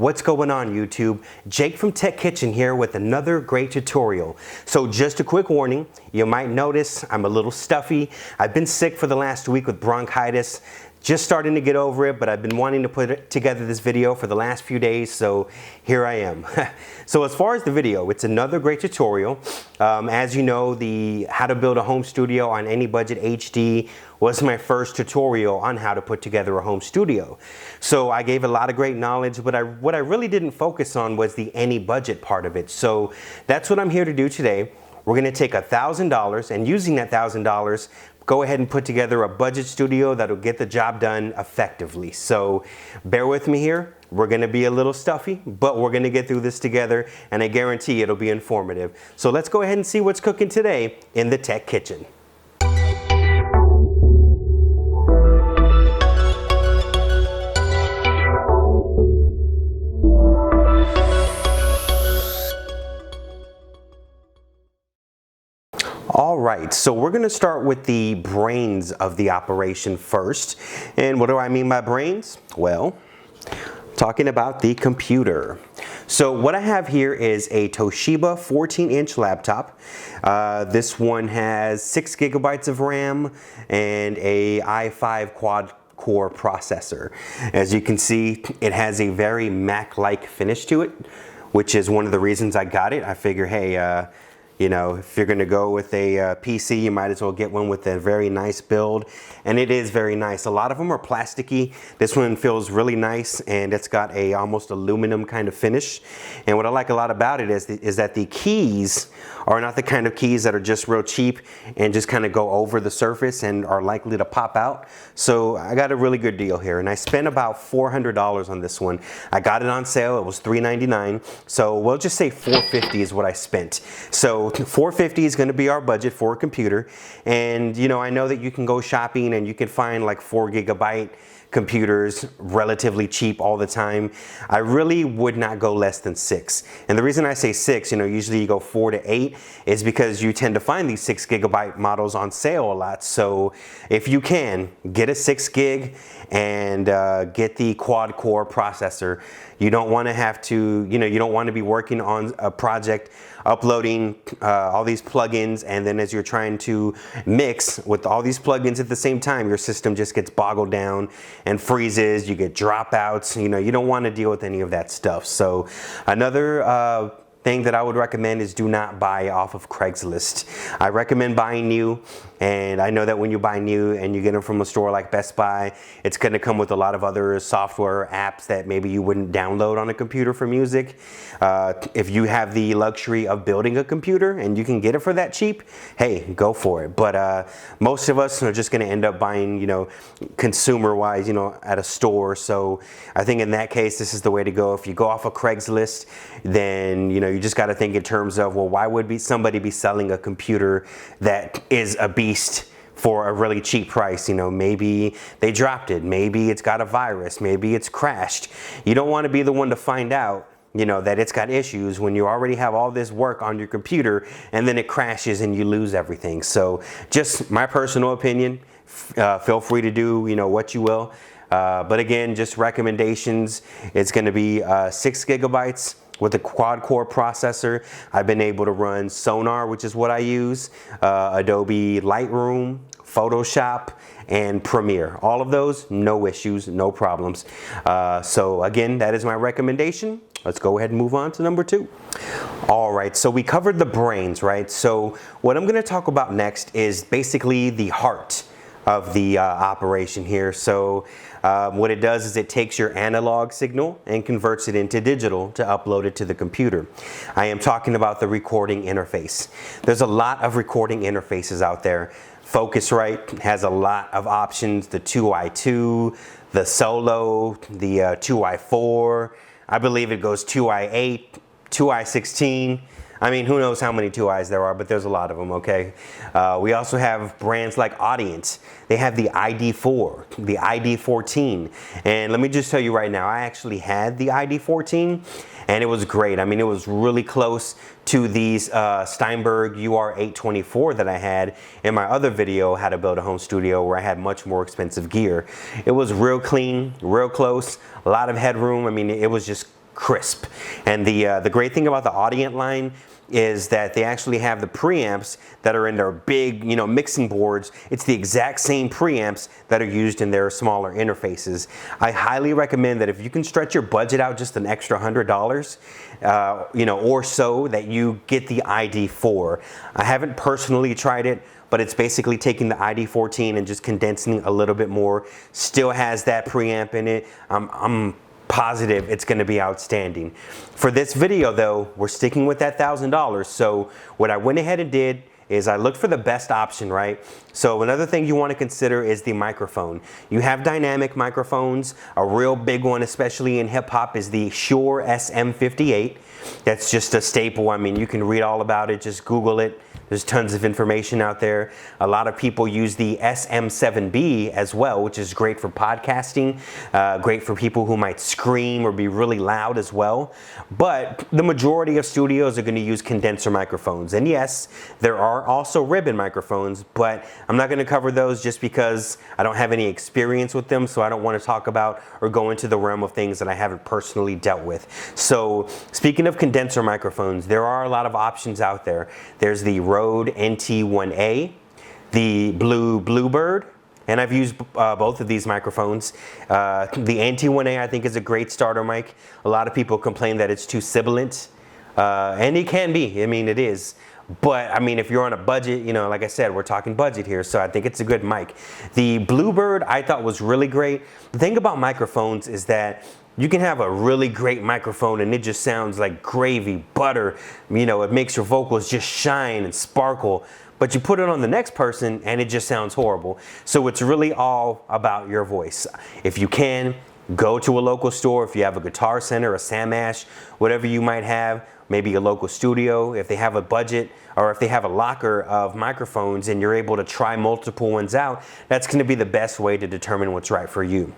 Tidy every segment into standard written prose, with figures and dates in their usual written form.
What's going on, YouTube? Jake from Tech Kitchen here with another great tutorial. So just a quick warning, you might notice I'm a little stuffy. I've been sick for the last week with bronchitis. Just starting to get over it, but I've been wanting to put together this video for the last few days, so here I am. So as far as the video, it's another great tutorial. As you know, the How to Build a Home Studio on Any Budget HD was my first tutorial on how to put together a home studio. So I gave a lot of great knowledge, but what I really didn't focus on was the any budget part of it. So that's what I'm here to do today. We're gonna take $1,000 and using that $1,000, go ahead and put together a budget studio that'll get the job done effectively. So bear with me here. We're gonna be a little stuffy, but we're gonna get through this together and I guarantee it'll be informative. So let's go ahead and see what's cooking today in the Tech Kitchen. All right, so we're gonna start with the brains of the operation first. And what do I mean by brains? Well, talking about the computer. So what I have here is a Toshiba 14-inch laptop. This one has 6 gigabytes of RAM and a i5 quad-core processor. As you can see, it has a very Mac-like finish to it, which is one of the reasons I got it. I figure, hey, you know, if you're gonna go with a PC, you might as well get one with a very nice build. And it is very nice. A lot of them are plasticky. This one feels really nice and it's got a almost aluminum kind of finish. And what I like a lot about it is that the keys are not the kind of keys that are just real cheap and just kind of go over the surface and are likely to pop out. So I got a really good deal here and I spent about $400 on this one. I got it on sale, it was $399. So we'll just say $450 is what I spent. So $450 is going to be our budget for a computer. And you know, I know that you can go shopping and you can find like 4 gigabyte computers relatively cheap all the time. I really would not go less than 6. And the reason I say 6, you know, usually you go 4 to 8 is because you tend to find these 6 gigabyte models on sale a lot. So if you can, get a 6 gig and get the quad core processor. You don't want to have to, you know, you don't want to be working on a project uploading all these plugins, and then as you're trying to mix with all these plugins at the same time, your system just gets boggled down and freezes, you get dropouts, you know, you don't want to deal with any of that stuff. So another thing that I would recommend is do not buy off of Craigslist. I recommend buying new, and I know that when you buy new and you get them from a store like Best Buy, it's going to come with a lot of other software apps that maybe you wouldn't download on a computer for music. If you have the luxury of building a computer and you can get it for that cheap, hey, go for it. But most of us are just going to end up buying, you know, consumer-wise, you know, at a store. So I think in that case, this is the way to go. If you go off of Craigslist, then, you know, you just got to think in terms of, well, why would somebody be selling a computer that is a beast for a really cheap price? You know, maybe they dropped it, maybe it's got a virus, maybe it's crashed. You don't want to be the one to find out, you know, that it's got issues when you already have all this work on your computer and then it crashes and you lose everything. So just my personal opinion, feel free to do, you know, what you will. But again, just recommendations. It's going to be 6 gigabytes. With a quad-core processor. I've been able to run Sonar, which is what I use, Adobe Lightroom, Photoshop, and Premiere. All of those, no issues, no problems. So again, that is my recommendation. Let's go ahead and move on to number 2. All right, so we covered the brains, right? So what I'm gonna talk about next is basically the heart of the operation here. So what it does is it takes your analog signal and converts it into digital to upload it to the computer. I am talking about the recording interface. There's a lot of recording interfaces out there. Focusrite has a lot of options, the 2i2, the Solo, the 2i4, I believe it goes 2i8, 2i16. I mean, who knows how many 2i's there are, but there's a lot of them, okay? We also have brands like Audience. They have the ID4, the ID14. And let me just tell you right now, I actually had the ID14 and it was great. I mean, it was really close to these Steinberg UR824 that I had in my other video, How to Build a Home Studio, where I had much more expensive gear. It was real clean, real close, a lot of headroom. I mean, it was just crisp. And the great thing about the Audient line is that they actually have the preamps that are in their big, mixing boards. It's the exact same preamps that are used in their smaller interfaces. I highly recommend that if you can stretch your budget out just an extra $100, or so, that you get the ID4. I haven't personally tried it, but it's basically taking the ID14 and just condensing a little bit more. Still has that preamp in it. I'm positive it's going to be outstanding. For this video though, we're sticking with that $1,000. So what I went ahead and did is I looked for the best option, right? So another thing you want to consider is the microphone. You have dynamic microphones. A real big one, especially in hip hop, is the Shure SM58. That's just a staple. I mean, you can read all about it, just Google it. There's tons of information out there. A lot of people use the SM7B as well, which is great for podcasting, great for people who might scream or be really loud as well. But the majority of studios are going to use condenser microphones. And yes, there are also ribbon microphones, but I'm not going to cover those just because I don't have any experience with them, so I don't want to talk about or go into the realm of things that I haven't personally dealt with. So speaking of condenser microphones, there are a lot of options out there. There's the Rode NT1A, the Bluebird, and I've used both of these microphones. The NT1A I think is a great starter mic. A lot of people complain that it's too sibilant, and it can be. I mean, it is. But I mean, if you're on a budget, like I said, we're talking budget here, so I think it's a good mic. The Bluebird I thought was really great. The thing about microphones is that you can have a really great microphone and it just sounds like gravy, butter. It makes your vocals just shine and sparkle. But you put it on the next person and it just sounds horrible. So it's really all about your voice. If you can, go to a local store. If you have a Guitar Center, a Sam Ash, whatever you might have, maybe a local studio, if they have a budget or if they have a locker of microphones and you're able to try multiple ones out, that's going to be the best way to determine what's right for you.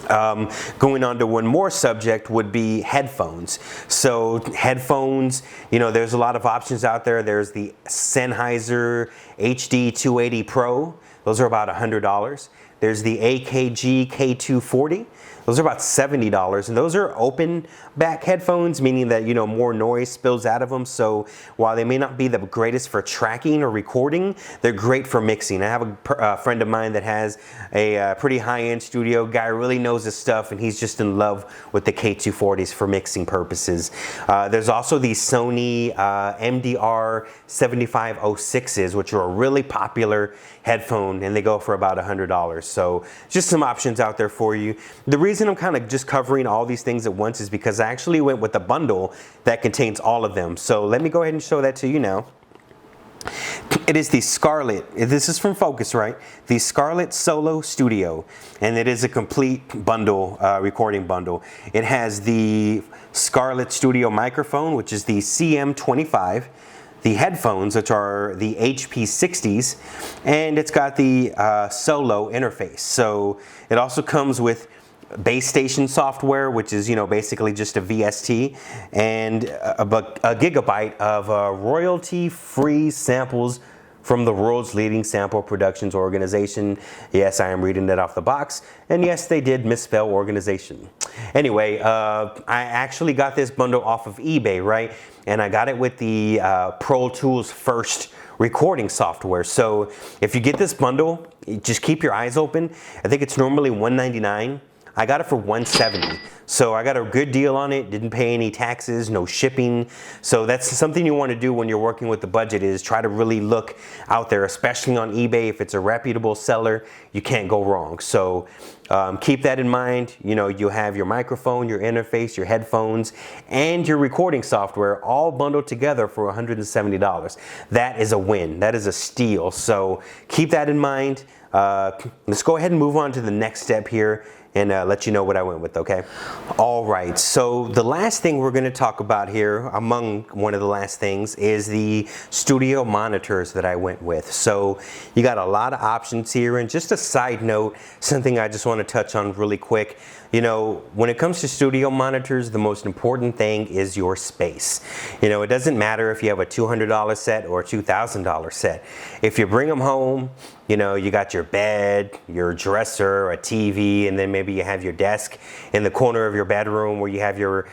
Going on to one more subject would be headphones. So headphones, there's a lot of options out there. There's the Sennheiser HD 280 Pro. Those are about $100. There's the AKG K240. Those are about $70, and those are open back headphones, meaning that more noise spills out of them. So while they may not be the greatest for tracking or recording, they're great for mixing. I have a friend of mine that has a pretty high-end studio. Guy really knows his stuff, and he's just in love with the K240s for mixing purposes. There's also the Sony MDR 7506s, which are a really popular headphone, and they go for about $100. So just some options out there for you. The reason I'm kind of just covering all these things at once is because I actually went with a bundle that contains all of them. So let me go ahead and show that to you now. It is the Scarlett, this is from Focusrite, the Scarlett Solo Studio, and it is a complete bundle, recording bundle. It has the Scarlett Studio microphone, which is the CM25, the headphones, which are the HP60s, and it's got the Solo interface. So it also comes with base station software, which is basically just a VST, and a gigabyte of royalty-free samples from the world's leading sample productions organization. Yes, I am reading that off the box, and yes, they did misspell organization. Anyway, I actually got this bundle off of eBay, right? And I got it with the Pro Tools First recording software. So if you get this bundle, just keep your eyes open. I think it's normally $199. I got it for $170. So I got a good deal on it, didn't pay any taxes, no shipping. So that's something you want to do when you're working with the budget, is try to really look out there, especially on eBay. If it's a reputable seller, you can't go wrong. So keep that in mind. You'll have your microphone, your interface, your headphones, and your recording software all bundled together for $170. That is a win. That is a steal. So keep that in mind. Let's go ahead and move on to the next step here and let you know what I went with, okay? All right, so the last thing we're gonna talk about here, among one of the last things, is the studio monitors that I went with. So you got a lot of options here, and just a side note, something I just wanna touch on really quick. When it comes to studio monitors, the most important thing is your space. It doesn't matter if you have a $200 set or a $2,000 set. If you bring them home, You know, you got your bed, your dresser, a TV, and then maybe you have your desk in the corner of your bedroom where you have your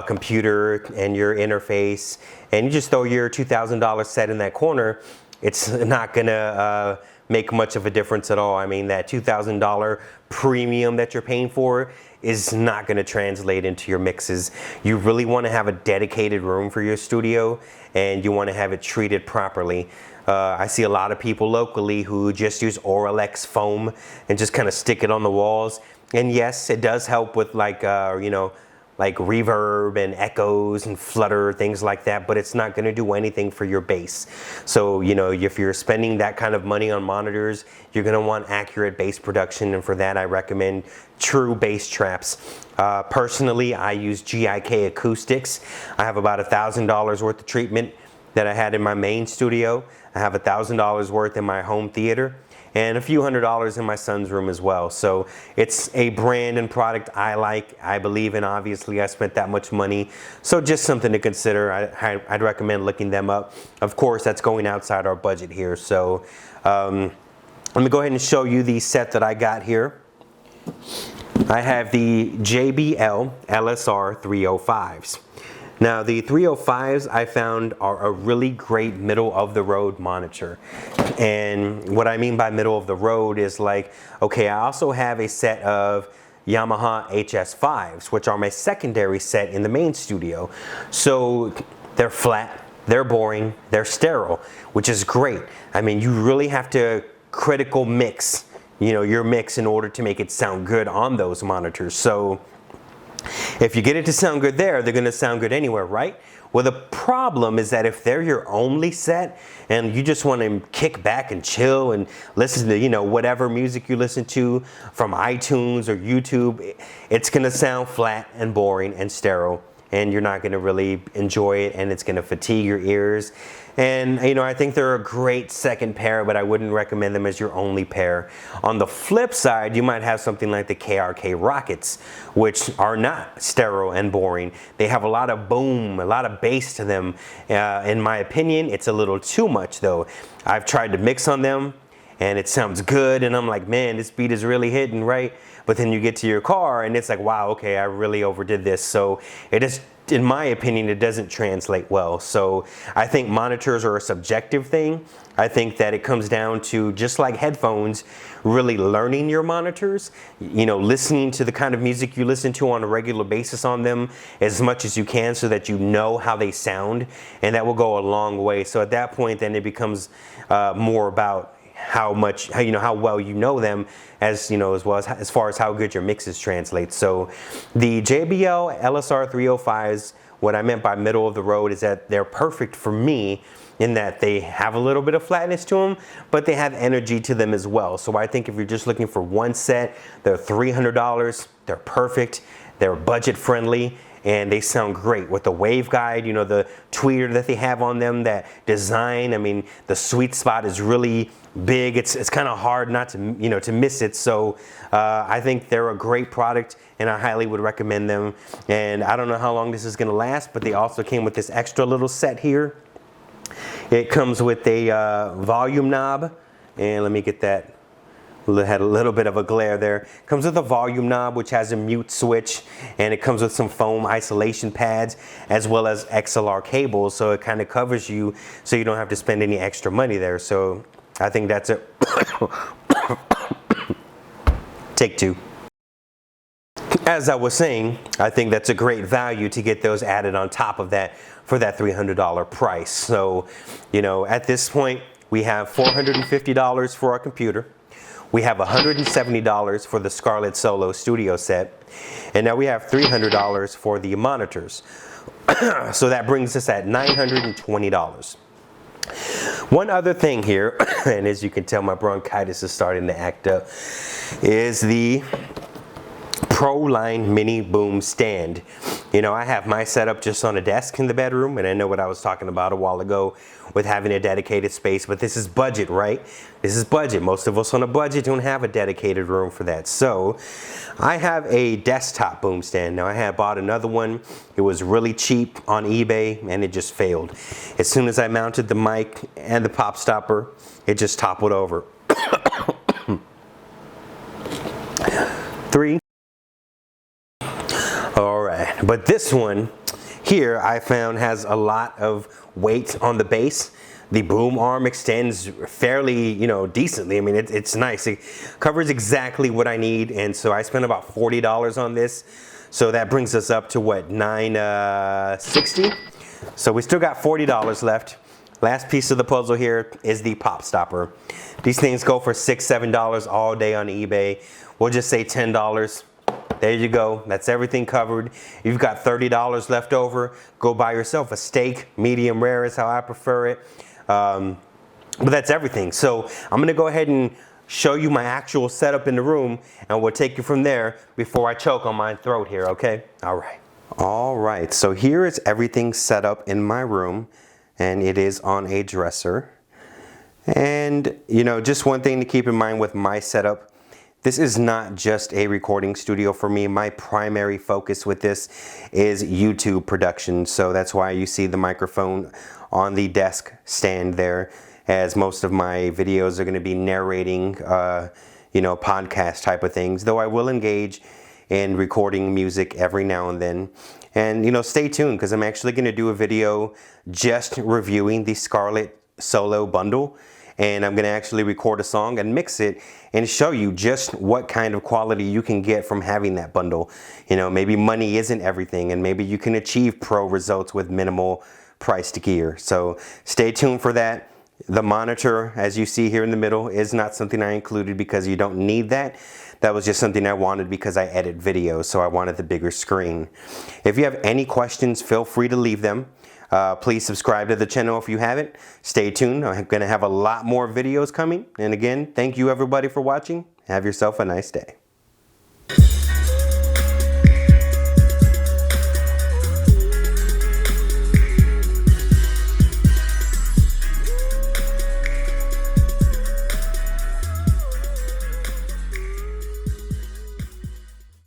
computer and your interface, and you just throw your $2,000 set in that corner. It's not gonna make much of a difference at all. I mean, that $2,000 premium that you're paying for is not going to translate into your mixes. You really want to have a dedicated room for your studio, and you want to have it treated properly. I see a lot of people locally who just use Oralex foam and just kind of stick it on the walls. And yes, it does help with like, you know, like reverb and echoes and flutter, things like that, but it's not going to do anything for your bass. So, you know, if you're spending that kind of money on monitors, you're going to want accurate bass production, and for that I recommend true bass traps. Personally, I use GIK acoustics. I have about $1,000 worth of treatment that I had in my main studio. I have $1,000 worth in my home theater, and a few $100s in my son's room as well. So it's a brand and product I like, I believe in. Obviously, I spent that much money, so just something to consider. I'd recommend looking them up. Of course, that's going outside our budget here. So let me go ahead and show you the set that I got here. I have the JBL LSR 305s. Now, the 305s I found are a really great middle of the road monitor. And what I mean by middle of the road is like, okay, I also have a set of Yamaha HS5s, which are my secondary set in the main studio. So they're flat, they're boring, they're sterile, which is great. I mean, you really have to critical mix, you know, your mix in order to make it sound good on those monitors. So if you get it to sound good there, they're going to sound good anywhere, right? Well, the problem is that if they're your only set and you just want to kick back and chill and listen to, you know, whatever music you listen to from iTunes or YouTube, it's going to sound flat and boring and sterile, and you're not going to really enjoy it, and it's going to fatigue your ears. And, you know, I think they're a great second pair, but I wouldn't recommend them as your only pair. On the flip side, you might have something like the KRK Rockets, which are not sterile and boring. They have a lot of boom, a lot of bass to them. In my opinion, it's a little too much though. I've tried to mix on them and it sounds good, and I'm like, man, this beat is really hitting, right? But then you get to your car and it's like, wow, okay, I really overdid this. So it is, in my opinion, it doesn't translate well. So I think monitors are a subjective thing. I think that it comes down to, just like headphones, really learning your monitors, you know, listening to the kind of music you listen to on a regular basis on them as much as you can, so that you know how they sound, and that will go a long way. So at that point, then it becomes more about how well you know them, as you know, as far as how good your mixes translate. So the JBL LSR 305s, what I meant by middle of the road is that they're perfect for me in that they have a little bit of flatness to them, but they have energy to them as well. So I think if you're just looking for one set, they're $300, they're perfect, they're budget friendly, and they sound great with the waveguide, you know, the tweeter that they have on them, that design. I mean, the sweet spot is really big. It's kind of hard not to, you know, to miss it. So I think they're a great product, and I highly would recommend them. And I don't know how long this is going to last, but they also came with this extra little set here. It comes with a volume knob, and let me get that. Had a little bit of a glare there. Comes with a volume knob which has a mute switch, and it comes with some foam isolation pads as well as XLR cables, so it kind of covers you so you don't have to spend any extra money there. So I think that's it. Take two. As I was saying, I think that's a great value to get those added on top of that for that $300 price. So, you know, at this point we have $450 for our computer. We have $170 for the Scarlett Solo Studio set, and now we have $300 for the monitors. So that brings us at $920. One other thing here, and as you can tell, my bronchitis is starting to act up, is the ProLine Mini Boom Stand. You know, I have my setup just on a desk in the bedroom, and I know what I was talking about a while ago with having a dedicated space, but this is budget, right? This is budget. Most of us on a budget don't have a dedicated room for that. So I have a desktop boom stand. Now, I had bought another one. It was really cheap on eBay, and it just failed. As soon as I mounted the mic and the pop stopper, it just toppled over. But this one here I found has a lot of weight on the base. The boom arm extends fairly, decently. I mean, it's nice. It covers exactly what I need, and so I spent about $40 on this. So that brings us up to what, $9.60? So we still got $40 left. Last piece of the puzzle here is the pop stopper. These things go for $6, $7 all day on eBay. We'll just say $10. There you go. That's everything covered. You've got $30 left over. Go buy yourself a steak. Medium rare is how I prefer it. But that's everything. So I'm going to go ahead and show you my actual setup in the room, and we'll take you from there before I choke on my throat here, okay? All right. All right. So here is everything set up in my room, and it is on a dresser. And, just one thing to keep in mind with my setup, this is not just a recording studio for me. My primary focus with this is YouTube production. So that's why you see the microphone on the desk stand there, as most of my videos are going to be narrating, podcast type of things. Though I will engage in recording music every now and then. And, stay tuned, because I'm actually going to do a video just reviewing the Scarlett Solo bundle. And I'm going to actually record a song and mix it and show you just what kind of quality you can get from having that bundle. Maybe money isn't everything, and maybe you can achieve pro results with minimal priced gear. So stay tuned for that. The monitor, as you see here in the middle, is not something I included because you don't need that. That was just something I wanted because I edit videos, so I wanted the bigger screen. If you have any questions, feel free to leave them. Please subscribe to the channel if you haven't. Stay tuned. I'm going to have a lot more videos coming. And again, thank you everybody for watching. Have yourself a nice day.